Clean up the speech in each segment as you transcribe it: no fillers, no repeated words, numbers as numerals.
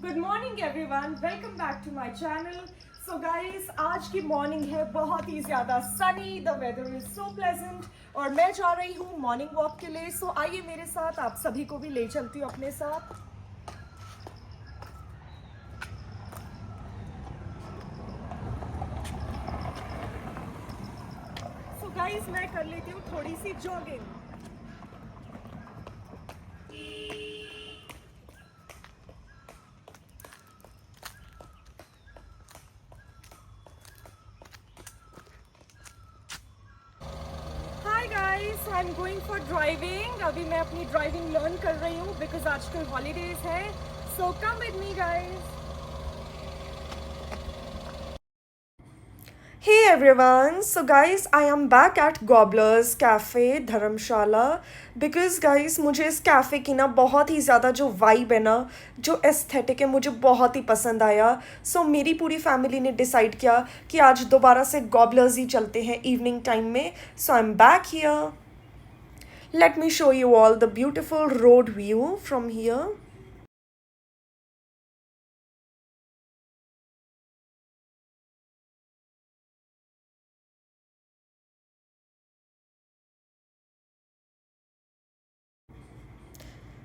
Good morning everyone, welcome back to my channel. So guys, आज की morning है बहुत ही ज़्यादा sunny, the weather is so pleasant और मैं जा रही हूँ मॉर्निंग वॉक के लिए। सो आइए मेरे साथ, आप सभी को भी ले चलती हूँ अपने साथ। सो गाइस, मैं कर लेती हूँ थोड़ी सी jogging. Hi guys, I am going for driving. अभी मैं अपनी ड्राइविंग लर्न कर रही हूँ बिकॉज आजकल हॉलीडेज है। So come with me guys. Hey everyone, so guys I am back at Gobbler's Cafe Dharamshala because guys मुझे इस कैफ़े की ना बहुत ही ज़्यादा जो वाइब है ना, जो एस्थेटिक है, मुझे बहुत ही पसंद आया। सो मेरी पूरी फैमिली ने डिसाइड किया कि आज दोबारा से गॉबलर्स ही चलते हैं इवनिंग टाइम में। So I am back here, let me show you all the beautiful road view from here.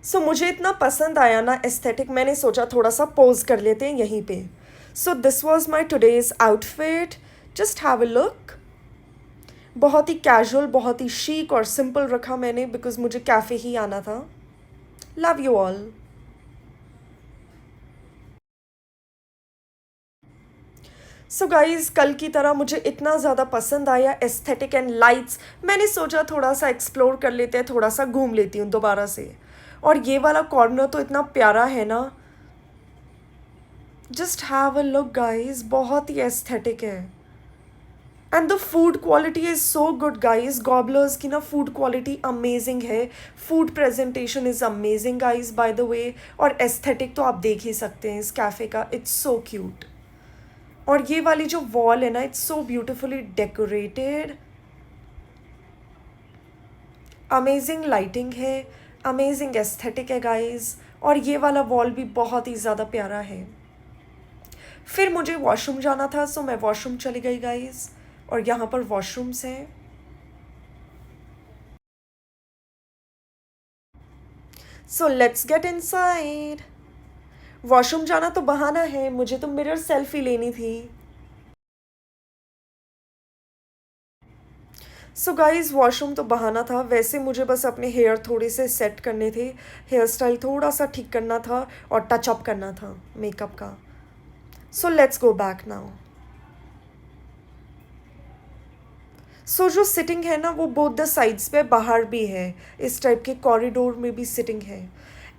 So मुझे इतना पसंद आया ना एस्थेटिक, मैंने सोचा थोड़ा सा पोज कर लेते हैं यहीं पे। So this was my today's outfit, just have a look. बहुत ही कैजुअल, बहुत ही शीक और सिंपल रखा मैंने बिकॉज मुझे कैफ़े ही आना था। Love you all. So guys, कल की तरह मुझे इतना ज़्यादा पसंद आया एस्थेटिक एंड लाइट्स, मैंने सोचा थोड़ा सा एक्सप्लोर कर लेते हैं, थोड़ा सा घूम लेती हूँ दोबारा से। और ये वाला कॉर्नर तो इतना प्यारा है ना, just have a look guys, बहुत ही एस्थेटिक है। And the food quality is so good guys, Gobblers की ना फूड क्वालिटी अमेजिंग है। Food presentation is amazing guys by the way. और एस्थेटिक तो आप देख ही सकते हैं इस कैफ़े का, इट्स सो क्यूट। और ये वाली जो वॉल है ना, it's so beautifully decorated. Amazing lighting है, अमेजिंग एस्थेटिक है गाइज। और ये वाला वॉल भी बहुत ही ज़्यादा प्यारा है। फिर मुझे वॉशरूम जाना था, सो मैं वॉशरूम चली गई गाइज। और यहाँ पर वॉशरूम्स हैं। So let's get inside. Washroom जाना तो बहाना है, मुझे तो मिरर सेल्फी लेनी थी। सो गाइज़, वॉशरूम तो बहाना था, वैसे मुझे बस अपने हेयर थोड़े से सेट करने थे, हेयर स्टाइल थोड़ा सा ठीक करना था और टचअप करना था मेकअप का। So let's go back now. So जो सिटिंग है ना, वो बोथ द साइड्स पे बाहर भी है, इस टाइप के कॉरिडोर में भी सिटिंग है।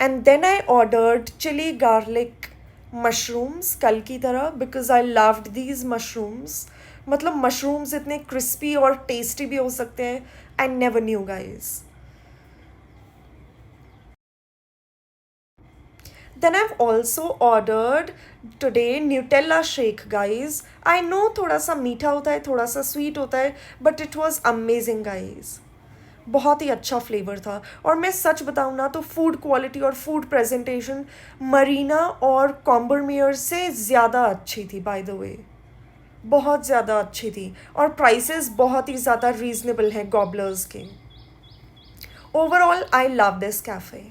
And then I ordered chilli garlic mushrooms कल की तरह because I loved these mushrooms. मतलब मशरूम्स इतने क्रिस्पी और टेस्टी भी हो सकते हैं, I never knew guys. Then I've also ordered today Nutella shake guys. I know थोड़ा सा मीठा होता है, थोड़ा सा स्वीट होता है, but it was amazing guys. बहुत ही अच्छा फ्लेवर था। और मैं सच बताऊँ ना तो फूड क्वालिटी और फूड प्रेजेंटेशन मरीना और कॉम्बरमेयर से ज़्यादा अच्छी थी बाय द वे, बहुत ज़्यादा अच्छी थी। और प्राइसेस बहुत ही ज़्यादा रीजनेबल हैं गॉबलर्स के। Overall I love this cafe.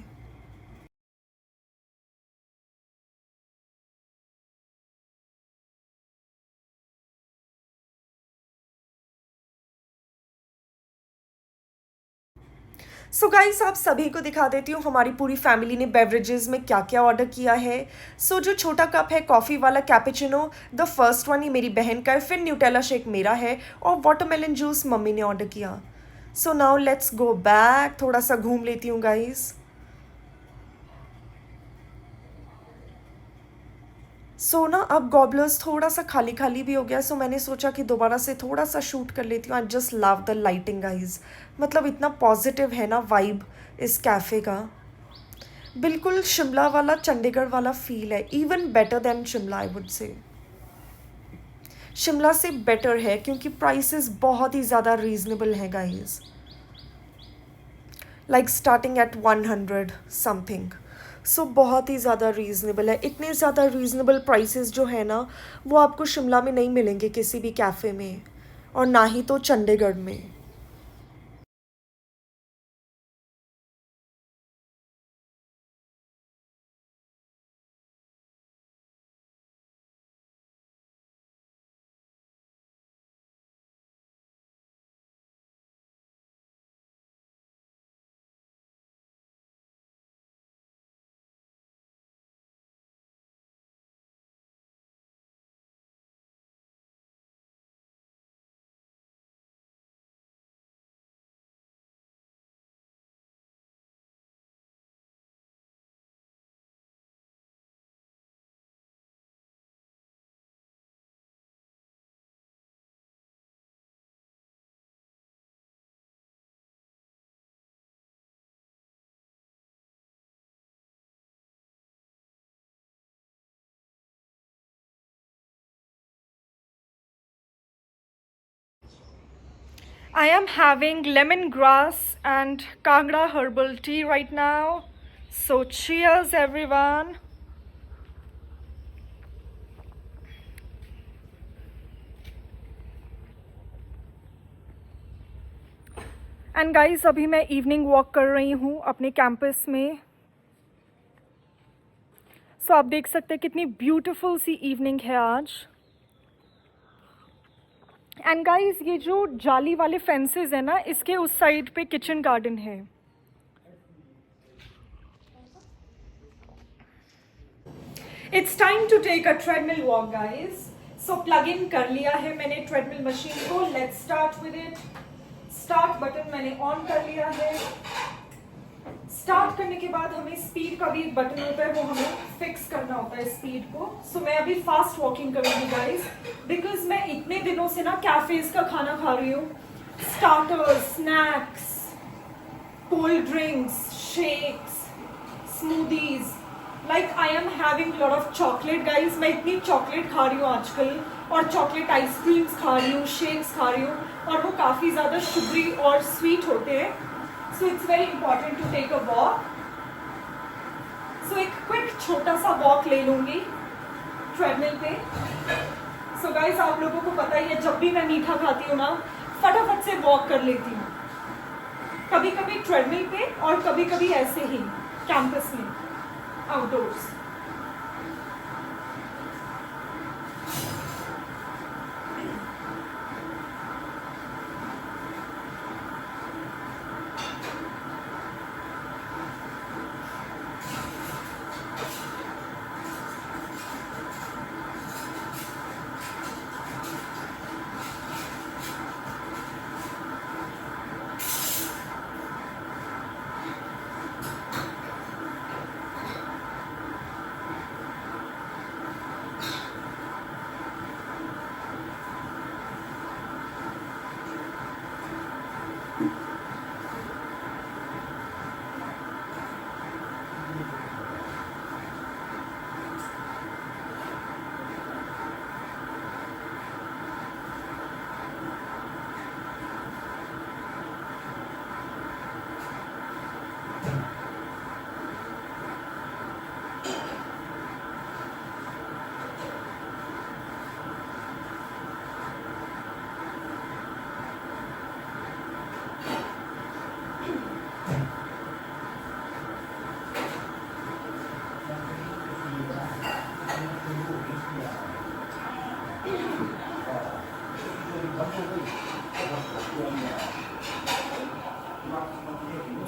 So guys, आप सभी को दिखा देती हूँ हमारी पूरी फैमिली ने बेवरेजेस में क्या क्या ऑर्डर किया है। सो जो छोटा कप है कॉफ़ी वाला कैपेचिनो, द फर्स्ट वन, ये मेरी बहन का है। फिर न्यूटेला शेक मेरा है और वाटरमेलन जूस मम्मी ने ऑर्डर किया। So now let's go back, थोड़ा सा घूम लेती हूँ गाइस। सो ना अब गॉबलर्स थोड़ा सा खाली खाली भी हो गया, सो मैंने सोचा कि दोबारा से थोड़ा सा शूट कर लेती हूँ। आई just love the lighting guys, मतलब इतना पॉजिटिव है ना वाइब इस कैफ़े का। बिल्कुल शिमला वाला, चंडीगढ़ वाला फील है, even better than Shimla I would say. Shimla से बेटर है क्योंकि प्राइसेस बहुत ही ज़्यादा रीजनेबल है guys, like starting at 100 something. So बहुत ही ज़्यादा रीज़नेबल है। इतने ज़्यादा रीज़नेबल प्राइसेस जो है ना, वो आपको शिमला में नहीं मिलेंगे किसी भी कैफ़े में, और ना ही तो चंडीगढ़ में। I am having lemongrass and Kangra herbal tea right now. So cheers everyone. And guys, अभी मैं इवनिंग वॉक कर रही हूँ अपने कैंपस में। सो आप देख सकते हैं कितनी ब्यूटीफुल सी इवनिंग है आज। एंड गाइस, ये जो जाली वाले फेंसेस है ना, इसके उस साइड पे किचन गार्डन है। It's time to take a treadmill walk guys. So plug in कर लिया है मैंने ट्रेडमिल मशीन को। Let's start with it. Start button मैंने ऑन कर लिया है। स्टार्ट करने के बाद हमें स्पीड का भी एक बटन होता है, वो हमें फिक्स करना होता है स्पीड को। सो मैं अभी फास्ट वॉकिंग करूंगी गाइस, बिकॉज मैं इतने दिनों से ना कैफेज का खाना खा रही हूँ। Starters, snacks, cold drinks, shakes, smoothies, like I am having lot of chocolate guys. मैं इतनी चॉकलेट खा रही हूँ आजकल, और चॉकलेट आइसक्रीम्स खा रही हूँ, शेक्स खा रही हूँ, और वो काफ़ी ज़्यादा शुगरी और स्वीट होते हैं। So it's very important to take a walk. So एक क्विक छोटा सा वॉक ले लूंगी ट्रेडमिल पे। सो गाइस, आप लोगों को पता ही है, जब भी मैं मीठा खाती हूँ ना, फटाफट से वॉक कर लेती हूँ। कभी कभी ट्रेडमिल पे और कभी कभी ऐसे ही कैंपस में आउटडोर्स।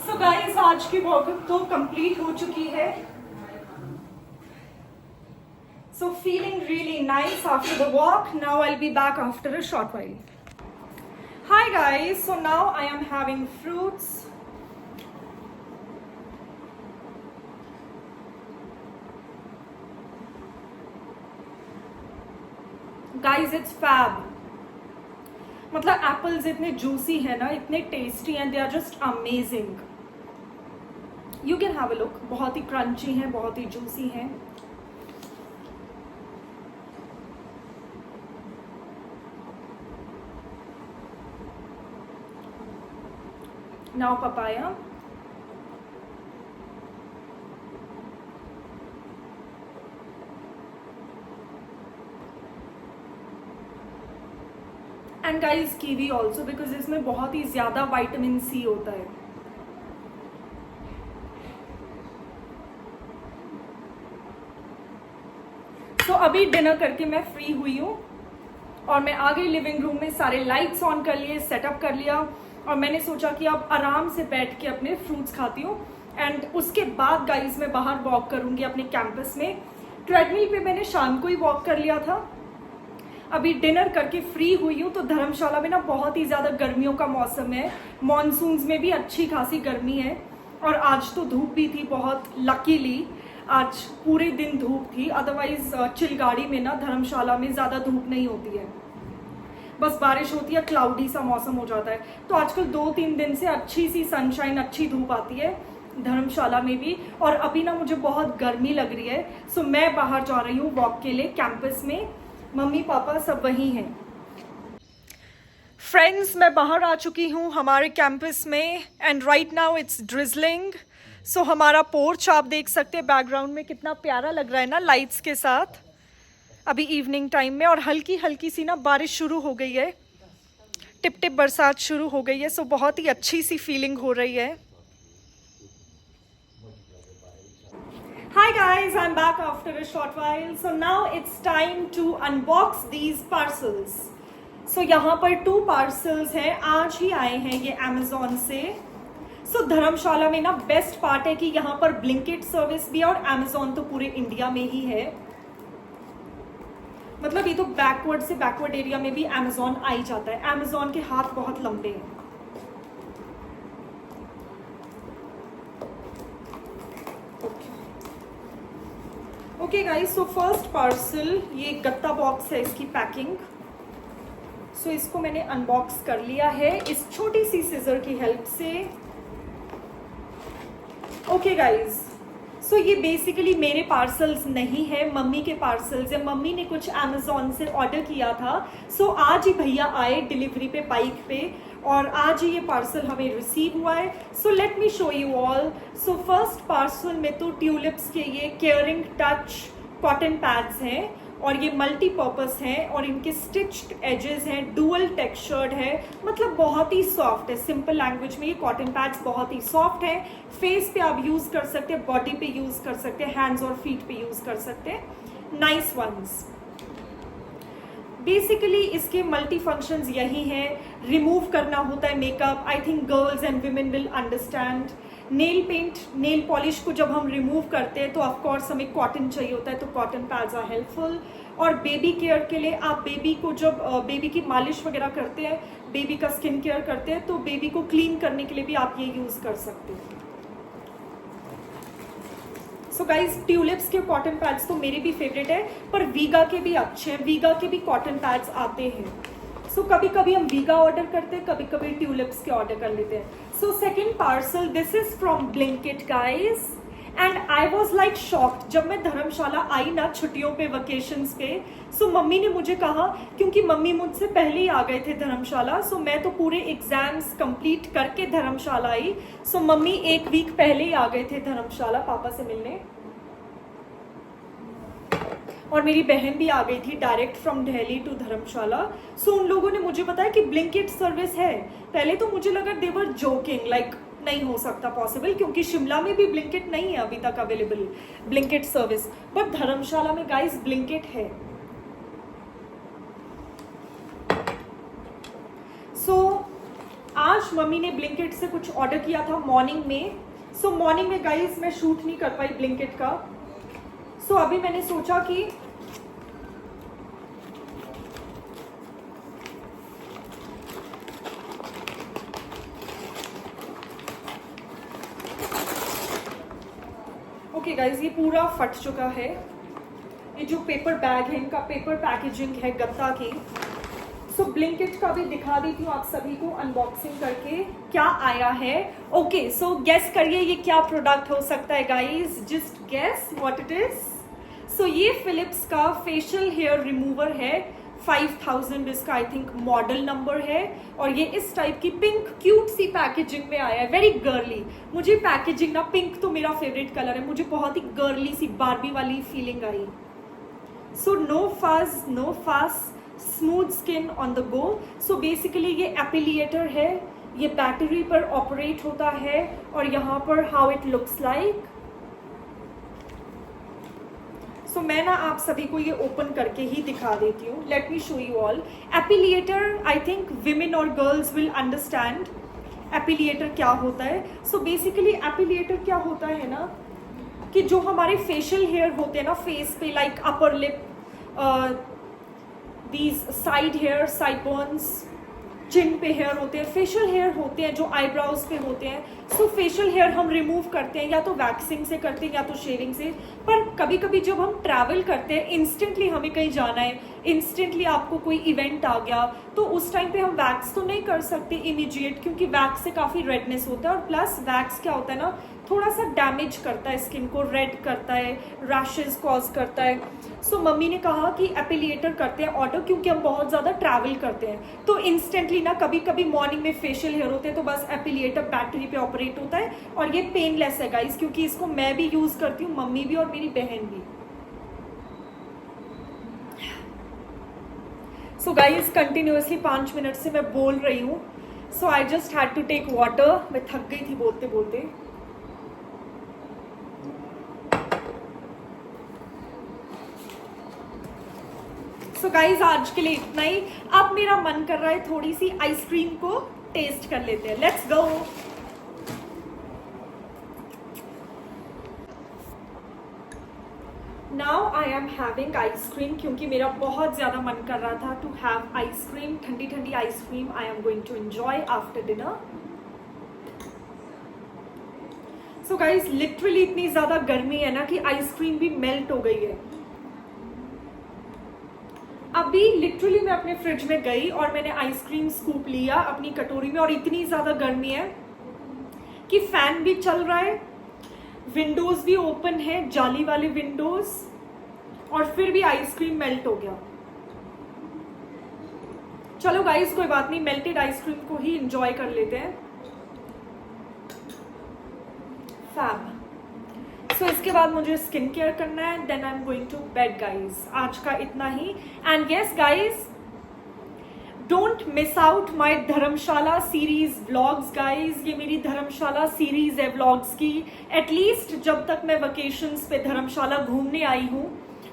सो गाइस, आज की वॉक तो कंप्लीट हो चुकी है। So feeling really nice after the walk. Now I will be back after a short while. Hi guys, so now I am having fruits. Guys, it's fab. मतलब apples इतने juicy है ना, इतने tasty हैं, they are just amazing. You can have a look. बहुत ही crunchy हैं, बहुत ही जूसी हैं। Now papaya. And guys kiwi also, because इसमें बहुत ही ज़्यादा विटामिन सी होता है। तो अभी डिनर करके मैं फ्री हुई हूँ और मैं आ गई लिविंग रूम में, सारे लाइट्स ऑन कर लिए, सेटअप कर लिया, और मैंने सोचा कि अब आराम से बैठ के अपने फ्रूट्स खाती हूँ। एंड उसके बाद गाइज मैं बाहर वॉक करूँगी अपने कैंपस में। ट्रेडमिल पे मैंने शाम को ही वॉक कर लिया था। अभी डिनर करके फ्री हुई हूँ। तो धर्मशाला में ना बहुत ही ज़्यादा गर्मियों का मौसम है, मॉनसून्स में भी अच्छी खासी गर्मी है, और आज तो धूप भी थी बहुत। लकीली आज पूरे दिन धूप थी, अदरवाइज चिलगाड़ी में ना धर्मशाला में ज़्यादा धूप नहीं होती है, बस बारिश होती है, क्लाउडी सा मौसम हो जाता है। तो आजकल 2-3 दिन से अच्छी सी सनशाइन, अच्छी धूप आती है धर्मशाला में भी। और अभी ना मुझे बहुत गर्मी लग रही है, सो मैं बाहर जा रही हूँ वॉक के लिए कैंपस में। मम्मी पापा सब वहीं हैं। फ्रेंड्स, मैं बाहर आ चुकी हूँ हमारे कैंपस में, and right now it's drizzling. So हमारा पोर्च आप देख सकते हैं बैकग्राउंड में, कितना प्यारा लग रहा है ना लाइट्स के साथ, अभी इवनिंग टाइम में। और हल्की हल्की सी ना बारिश शुरू हो गई है, टिप टिप बरसात शुरू हो गई है। सो बहुत ही अच्छी सी फीलिंग हो रही है। Hi guys, I'm back after a short while. So now it's time to unbox these parcels. So यहाँ पर 2 parcels हैं, आज ही आए हैं ये Amazon से। So धर्मशाला में ना बेस्ट पार्ट है कि यहाँ पर ब्लिंकिट सर्विस भी है, और Amazon तो पूरे इंडिया में ही है। मतलब ये तो बैकवर्ड से बैकवर्ड एरिया में भी Amazon आ ही जाता है। Amazon के हाथ बहुत लंबे हैं। Okay guys, so first parcel, ये गत्ता बॉक्स है, इसकी पैकिंग। सो इसको मैंने अनबॉक्स कर लिया है इस छोटी सी सीजर की हेल्प से। ओके गाइस, सो ये बेसिकली मेरे पार्सल्स नहीं है, मम्मी के पार्सल्स है। मम्मी ने कुछ अमेजोन से ऑर्डर किया था, सो आज ही भैया आए डिलीवरी पे बाइक पे, और आज ही ये पार्सल हमें रिसीव हुआ है। So let me show you all. So first parcel में तो ट्यूलिप्स के ये केयरिंग टच कॉटन पैड्स हैं, और ये मल्टीपर्पस हैं, और इनके स्टिच्ड एजेस हैं, डुअल टेक्सचर्ड है, मतलब बहुत ही सॉफ्ट है। सिंपल लैंग्वेज में ये कॉटन पैड्स बहुत ही सॉफ्ट है। फेस पे आप यूज कर सकते हैं, बॉडी पे यूज कर सकते हैं, हैंड्स और फीट पे यूज कर सकते हैं। Nice ones. बेसिकली इसके मल्टी फंक्शंस यही हैं। रिमूव करना होता है makeup, I think girls and women will understand. Nail paint, nail polish को जब हम रिमूव करते हैं तो ऑफकोर्स हमें कॉटन चाहिए होता है, तो कॉटन पैड्स आर हेल्पफुल। और बेबी केयर के लिए आप बेबी को जब बेबी की मालिश वगैरह करते हैं, बेबी का स्किन केयर करते हैं, तो बेबी को क्लीन करने के लिए भी आप ये यूज़ कर सकते हैं। सो गाइज, ट्यूलिप्स के कॉटन पैड्स तो मेरे भी फेवरेट है, पर वीगा के भी अच्छे हैं, वीगा के भी कॉटन पैड्स आते हैं। सो कभी कभी हम वीगा ऑर्डर करते हैं, कभी कभी ट्यूलिप्स के ऑर्डर कर लेते हैं। So second parcel, this is from Blinkit guys, and I was like shocked जब मैं धर्मशाला आई ना छुट्टियों पे, वेकेशंस पे। सो मम्मी ने मुझे कहा, क्योंकि मम्मी मुझसे पहले ही आ गए थे धर्मशाला, सो मैं तो पूरे एग्जाम्स कंप्लीट करके धर्मशाला आई। सो मम्मी 1 वीक पहले ही आ गए थे धर्मशाला पापा से मिलने, और मेरी बहन भी आ गई थी डायरेक्ट फ्रॉम दिल्ली टू धर्मशाला। सो उन लोगों ने मुझे बताया कि ब्लिंकिट सर्विस है। पहले तो मुझे लगा दे वर जोकिंग, लाइक नहीं हो सकता पॉसिबल, क्योंकि शिमला में भी ब्लिंकिट नहीं है अभी तक अवेलेबल ब्लिंकिट सर्विस, बट धर्मशाला में गाइस ब्लिंकिट है। सो आज मम्मी ने ब्लिंकिट से कुछ ऑर्डर किया था मॉर्निंग में। सो मॉर्निंग में गाइस मैं शूट नहीं कर पाई ब्लिंकिट का। सो अभी मैंने सोचा कि ओके गाइज, ये पूरा फट चुका है। ये जो पेपर बैग है, इनका पेपर पैकेजिंग है गत्ता की। सो ब्लिंकिट का भी दिखा देती हूँ आप सभी को अनबॉक्सिंग करके क्या आया है। ओके, सो गेस करिए ये क्या प्रोडक्ट हो सकता है guys, just guess what it is. So ये फिलिप्स का फेशियल हेयर रिमूवर है, 5000 इसका आई थिंक मॉडल नंबर है, और ये इस टाइप की पिंक क्यूट सी पैकेजिंग में आया है, वेरी गर्ली। मुझे पैकेजिंग ना, पिंक तो मेरा फेवरेट कलर है, मुझे बहुत ही गर्ली सी बार्बी वाली फीलिंग आई। सो नो फज नो फास, smooth skin on the go. So basically ये एपिलिएटर है, ये बैटरी पर ऑपरेट होता है और यहाँ पर हाउ इट लुक्स लाइक। सो मैं ना आप सभी को ये ओपन करके ही दिखा देती हूँ। Let me show you all. Epilator, I think women और गर्ल्स विल अंडरस्टैंड एपिलिएटर क्या होता है। सो बेसिकली एपिलिएटर क्या होता है ना, कि जो हमारे फेशियल हेयर होते हैं ना फेस पे, like upper lip, these side hair, sideburns, chin पे हेयर होते हैं, फेशियल हेयर होते हैं जो आईब्राउज पे होते हैं। सो फेशियल हेयर हम रिमूव करते हैं या तो वैक्सिंग से करते हैं या तो शेविंग से। पर कभी कभी जब हम ट्रैवल करते हैं, इंस्टेंटली हमें कहीं जाना है, इंस्टेंटली आपको कोई इवेंट आ गया, तो उस टाइम पे हम वैक्स तो नहीं कर सकते इमीडिएट, क्योंकि वैक्स से काफ़ी रेडनेस होता है। और प्लस वैक्स क्या होता है ना, थोड़ा सा डैमेज करता है स्किन को, रेड करता है, रैशेज कॉज करता है। सो मम्मी ने कहा कि एपिलिएटर करते हैं ऑर्डर, क्योंकि हम बहुत ज़्यादा ट्रैवल करते हैं तो इंस्टेंटली ना कभी कभी मॉर्निंग में फेशियल हेयर होते हैं तो बस एपिलिएटर बैटरी पे ऑपरेट होता है। और ये पेनलेस है गाइस, क्योंकि इसको मैं भी यूज़ करती हूँ, मम्मी भी और मेरी बहन भी। सो गाइस कंटिन्यूसली 5 मिनट से मैं बोल रही हूँ। So I just had to take water, मैं थक गई थी बोलते बोलते। सो गाइज आज के लिए इतना ही। अब मेरा मन कर रहा है थोड़ी सी आइसक्रीम को टेस्ट कर लेते हैं। Let's go. Now I am having ice cream, क्योंकि मेरा बहुत ज़्यादा मन कर रहा था टू हैव आइसक्रीम, ठंडी ठंडी ice cream I am going to enjoy after dinner. So guys literally इतनी ज़्यादा गर्मी है ना कि आइसक्रीम भी मेल्ट हो गई है। अभी लिटरली मैं अपने फ्रिज में गई और मैंने आइसक्रीम स्कूप लिया अपनी कटोरी में, और इतनी ज़्यादा गर्मी है कि फैन भी चल रहा है, विंडोज़ भी ओपन है, जाली वाले विंडोज़, और फिर भी आइसक्रीम मेल्ट हो गया। चलो गाइस कोई बात नहीं, मेल्टेड आइसक्रीम को ही एंजॉय कर लेते हैं। फैब। सो इसके बाद मुझे स्किन केयर करना है, then I am going to bed guys. आज का इतना ही। And yes guys, don't miss out my Dharamshala series vlogs guys. ये मेरी धर्मशाला सीरीज है व्लॉग्स की। एटलीस्ट जब तक मैं वकेशंस पे धर्मशाला घूमने आई हूँ,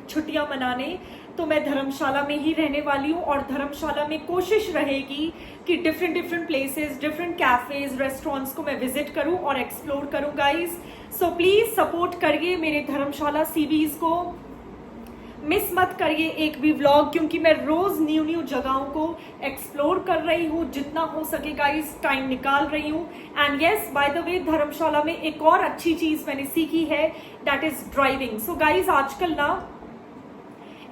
छुट्टियाँ मनाने, तो मैं धर्मशाला में ही रहने वाली हूँ। और धर्मशाला में कोशिश रहेगी कि different places, different cafes, restaurants को मैं विजिट करूँ और एक्सप्लोर करूँ गाइज। सो प्लीज़ सपोर्ट करिए मेरे धर्मशाला सीरीज को, मिस मत करिए एक भी व्लॉग, क्योंकि मैं रोज़ न्यू जगहों को एक्सप्लोर कर रही हूँ, जितना हो सके गाइज टाइम निकाल रही हूँ। And yes by the way, Dharamshala में एक और अच्छी चीज़ मैंने सीखी है, that is driving. So guys आजकल ना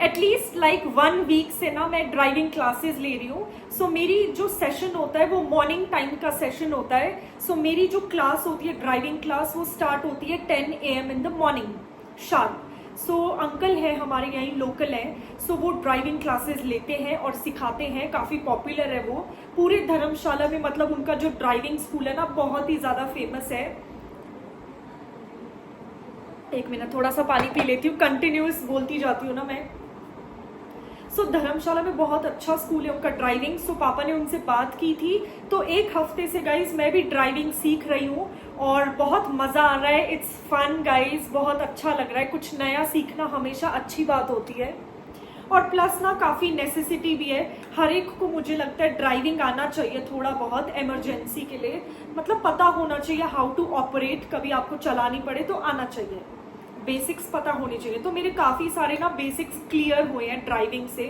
एटलीस्ट लाइक 1 वीक से ना मैं ड्राइविंग क्लासेस ले रही हूँ। सो मेरी जो सेशन होता है वो मॉर्निंग टाइम का सेशन होता है। सो मेरी जो क्लास होती है ड्राइविंग क्लास, वो स्टार्ट होती है 10 AM in the morning sharp. So uncle है हमारे यहीं लोकल हैं, सो वो ड्राइविंग क्लासेस लेते हैं और सिखाते हैं, काफ़ी पॉपुलर है वो पूरे धर्मशाला में। मतलब उनका जो ड्राइविंग स्कूल है ना बहुत ही ज़्यादा फेमस है। एक मिनट थोड़ा सा पानी पी लेती हूँ, कंटिन्यूस बोलती जाती हूँ ना मैं। सो धर्मशाला में बहुत अच्छा स्कूल है उनका ड्राइविंग। सो पापा ने उनसे बात की थी, तो 1 हफ्ते से गाइज मैं भी ड्राइविंग सीख रही हूँ और बहुत मज़ा आ रहा है। इट्स फन गाइज, बहुत अच्छा लग रहा है। कुछ नया सीखना हमेशा अच्छी बात होती है, और प्लस ना काफ़ी नेसेसिटी भी है। हर एक को मुझे लगता है ड्राइविंग आना चाहिए थोड़ा बहुत, इमरजेंसी के लिए, मतलब पता होना चाहिए हाउ टू ऑपरेट। कभी आपको चलानी पड़े तो आना चाहिए, बेसिक्स पता होनी चाहिए। तो मेरे काफ़ी सारे ना बेसिक्स क्लियर हुए हैं ड्राइविंग से,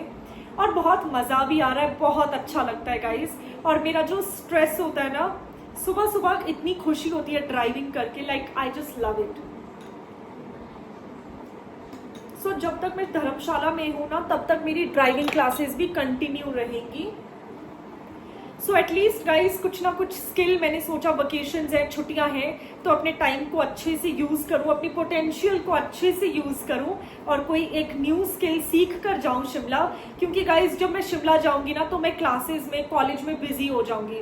और बहुत मज़ा भी आ रहा है, बहुत अच्छा लगता है गाइस। और मेरा जो स्ट्रेस होता है ना, सुबह सुबह इतनी खुशी होती है ड्राइविंग करके, like I just love it. So जब तक मैं धर्मशाला में हूँ ना, तब तक मेरी ड्राइविंग क्लासेस भी कंटिन्यू रहेंगी। सो एटलीस्ट गाइज कुछ ना कुछ स्किल, मैंने सोचा वकेशंस है, छुट्टियां हैं, तो अपने टाइम को अच्छे से यूज़ करूँ, अपनी पोटेंशियल को अच्छे से यूज़ करूँ और कोई एक न्यू स्किल सीख कर जाऊँ शिमला। क्योंकि गाइज जब मैं शिमला जाऊँगी ना, तो मैं क्लासेस में, कॉलेज में बिजी हो जाऊँगी,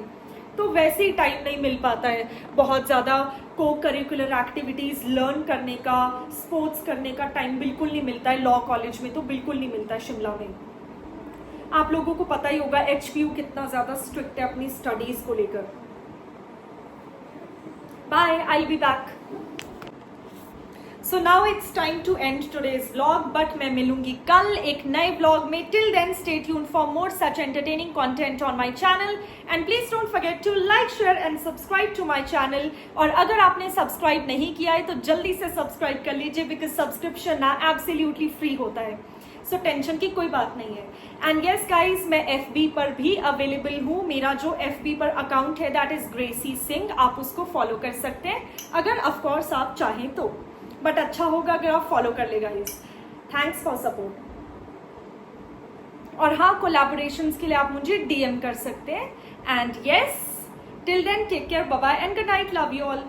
तो वैसे ही टाइम नहीं मिल पाता है बहुत ज़्यादा। को करिकुलर एक्टिविटीज़ लर्न करने का, स्पोर्ट्स करने का टाइम बिल्कुल नहीं मिलता है। लॉ कॉलेज में तो बिल्कुल नहीं मिलता है शिमला में। आप लोगों को पता ही होगा HPU कितना ज़्यादा स्ट्रिक्ट है अपनी स्टडीज़ को लेकर. Bye, I be back. So now it's time to end today's vlog, but मैं मिलूंगी कल एक नए vlog में. Till then, stay tuned for more such entertaining content on my channel, and please don't forget to like, share and subscribe to my channel. और अगर आपने subscribe नहीं किया है तो जल्दी से subscribe कर लीजिए, because subscription ना absolutely free होता है. So tension की कोई बात नहीं है. And yes guys, मैं FB पर भी available हूँ. मेरा जो FB पर account है that is Gracie Singh, आप उसको follow कर सकते हैं अगर of course आप चाहें तो. बट अच्छा होगा अगर आप फॉलो कर ले गाइस. Thanks for support. और हाँ, कोलैबोरेशंस के लिए आप मुझे DM कर सकते हैं. And yes, till then take care, bye bye and good night. Love you all.